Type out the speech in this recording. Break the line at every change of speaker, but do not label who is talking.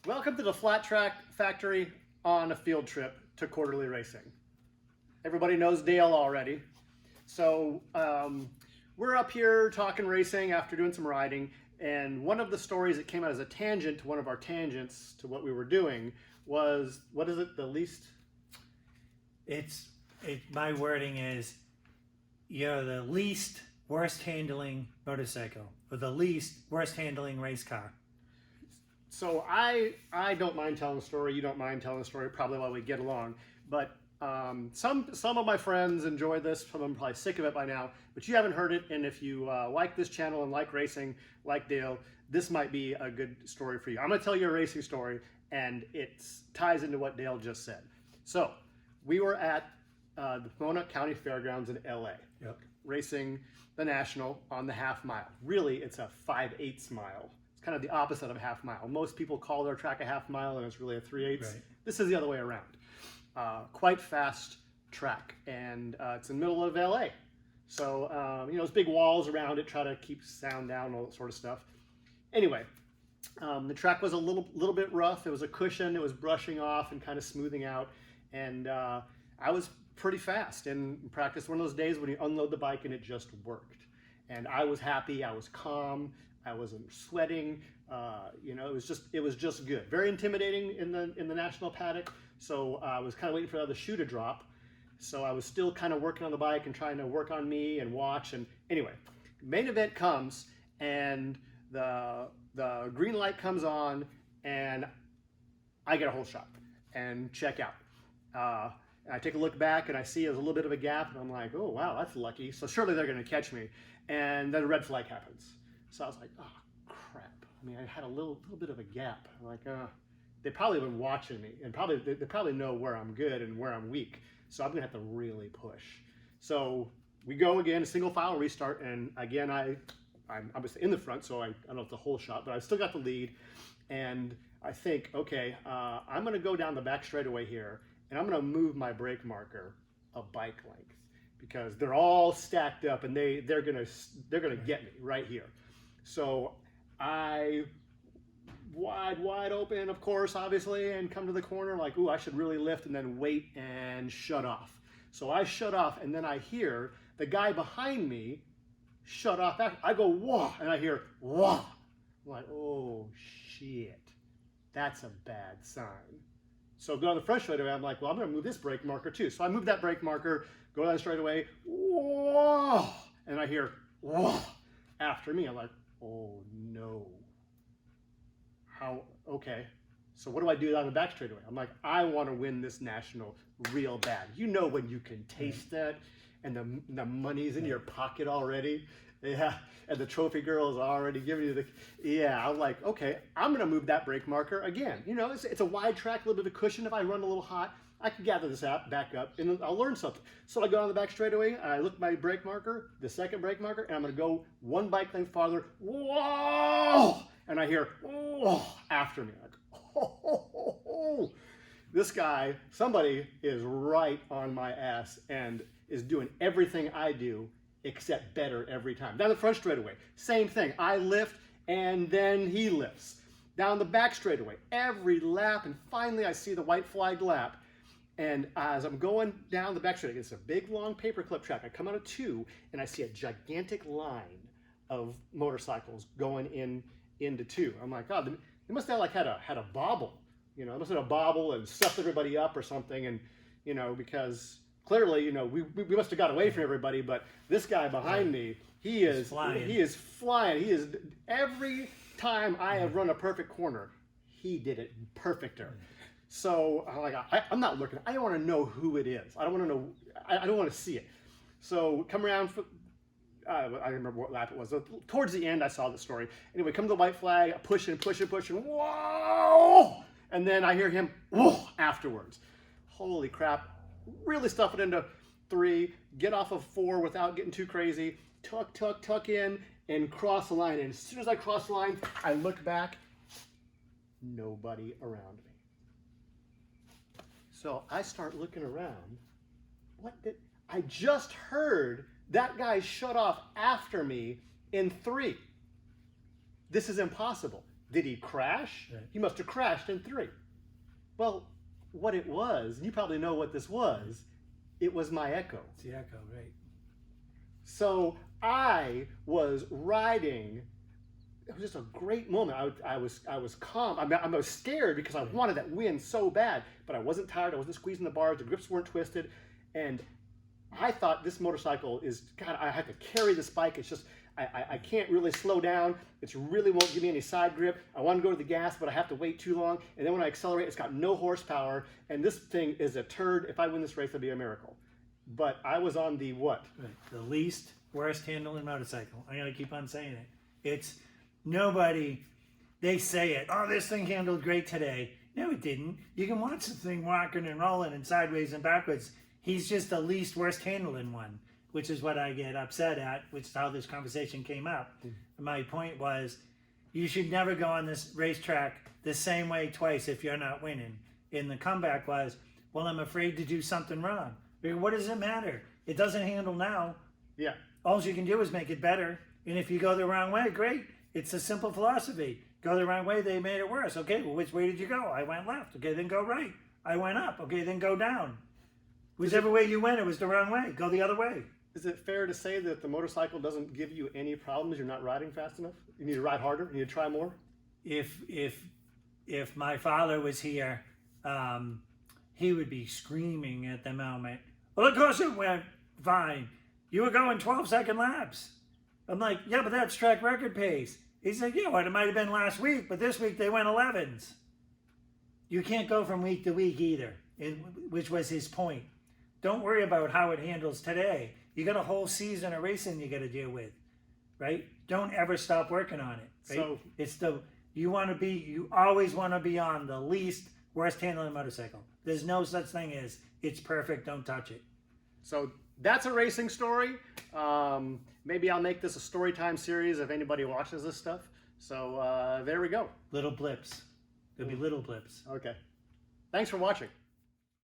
Welcome to the Flat Track Factory on a field trip to Quarterley Racing. Everybody knows Dale already. So we're up here talking racing after doing some riding, and one of the stories that came out as a tangent to one of our tangents to what we were doing was, what is it, the least?
My wording is, you're the least worst handling motorcycle, or the least worst handling race car.
So I don't mind telling the story. You don't mind telling the story, probably while we get along. But some of my friends enjoy this. Some of them are probably sick of it by now. But you haven't heard it. And if you like this channel and like racing, like Dale, this might be a good story for you. I'm going to tell you a racing story, and it ties into what Dale just said. So we were at the Pomona County Fairgrounds in LA, racing the National on the half mile. Really, it's a 5/8 mile. Kind of the opposite of a half mile. Most people call their track a half mile and it's really a 3/8. Right. This is the other way around. Quite fast track, and it's in the middle of LA. So, there's big walls around it, try to keep sound down, all that sort of stuff. Anyway, the track was a little bit rough. It was a cushion, it was brushing off and kind of smoothing out. And I was pretty fast in practice. One of those days when you unload the bike and it just worked. And I was happy, I was calm. I wasn't sweating, it was just good. Very intimidating in the national paddock. So I was kind of waiting for the other shoe to drop. So I was still kind of working on the bike and trying to work on me and watch. And anyway, main event comes and the green light comes on and I get a whole shot and check out. I take a look back and I see there's a little bit of a gap and I'm like, oh wow, that's lucky. So surely they're going to catch me. And then a red flag happens. So I was like, oh, crap. I mean, I had a little bit of a gap. I'm like, they probably have been watching me, and they probably know where I'm good and where I'm weak. So I'm going to have to really push. So we go again, a single file restart, and again, I'm obviously in the front, so I don't know if it's a whole shot, but I still got the lead. And I think, okay, I'm going to go down the back straightaway here, and I'm going to move my brake marker a bike length, because they're all stacked up, and they're gonna get me right here. So I wide open, of course, obviously, and come to the corner like, ooh, I should really lift, and then wait and shut off. So I shut off, and then I hear the guy behind me shut off. I go, whoa, and I hear, whoa. I'm like, oh, shit, that's a bad sign. So go on the front straightaway, I'm like, well, I'm going to move this brake marker too. So I move that brake marker, go down straightaway, whoa, and I hear, whoa, after me. I'm like, oh no. Okay. So what do I do down the back straightaway? I'm like, I want to win this national real bad. You know when you can taste that and the money's in your pocket already. Yeah, and the trophy girl is already giving you I'm like, okay, I'm going to move that brake marker again. It's a wide track, a little bit of cushion. If I run a little hot, I can gather this back up and I'll learn something. So I go on the back straightaway, I look at my brake marker, the second brake marker, and I'm going to go one bike length farther. Whoa! And I hear, whoa, after me. Like, oh. This guy, somebody is right on my ass and is doing everything I do except better every time. Down the front straightaway, same thing. I lift and then he lifts. Down the back straightaway, every lap, and finally I see the white flagged lap. And as I'm going down the back straightaway, it's a big long paperclip track. I come out of 2 and I see a gigantic line of motorcycles going into 2. I'm like, God, they must have had a bobble. They must have had a bobble and stuffed everybody up or something. And because clearly, we must have got away from everybody, but this guy behind me, he is flying. He is every time I have run a perfect corner, he did it perfecter. So I'm not looking. I don't want to know who it is. I don't want to know. I don't want to see it. So come around. I don't remember what lap it was. Towards the end, I saw the story. Anyway, come to the white flag, pushing. Whoa! And then I hear him whoa afterwards. Holy crap! Really stuff it into 3, get off of 4 without getting too crazy, tuck in, and cross the line. And as soon as I cross the line, I look back, nobody around me. So I start looking around. I just heard that guy shut off after me in 3. This is impossible. Did he crash?
Right.
He must have crashed in 3. Well, what it was, and you probably know what this was, it was my Echo.
It's the Echo, right?
So I was riding. It was just a great moment. I was calm. I was scared because I wanted that win so bad, but I wasn't tired. I wasn't squeezing the bars. The grips weren't twisted, and I thought this motorcycle is, God, I have to carry this bike. It's just, I can't really slow down. It really won't give me any side grip. I want to go to the gas, but I have to wait too long. And then when I accelerate, it's got no horsepower. And this thing is a turd. If I win this race, it'll be a miracle. But I was on the what?
Right. The least worst handling motorcycle. I gotta keep on saying it. It's nobody, they say it, oh, this thing handled great today. No, it didn't. You can watch the thing rocking and rolling and sideways and backwards. He's just the least worst handling one, which is what I get upset at, which is how this conversation came up. My point was, you should never go on this racetrack the same way twice if you're not winning. And the comeback was, well, I'm afraid to do something wrong. What does it matter? It doesn't handle now.
Yeah.
All you can do is make it better. And if you go the wrong way, great. It's a simple philosophy. Go the wrong way, they made it worse. Okay, well, which way did you go? I went left. Okay, then go right. I went up. Okay, then go down. Whichever way you went, it was the wrong way. Go the other way.
Is it fair to say that the motorcycle doesn't give you any problems? You're not riding fast enough? You need to ride harder? You need to try more?
If my father was here, he would be screaming at the moment, well, of course it went fine. You were going 12-second laps. I'm like, yeah, but that's track record pace. He said, yeah, well, it might have been last week, but this week they went 11s. You can't go from week to week either, which was his point. Don't worry about how it handles today. You got a whole season of racing you got to deal with, right? Don't ever stop working on it. Right?
So
it's you always want to be on the least worst handling motorcycle. There's no such thing as it's perfect, don't touch it.
So that's a racing story. Maybe I'll make this a story time series if anybody watches this stuff. So there we go.
Little blips. There'll be little blips.
Okay. Thanks for watching.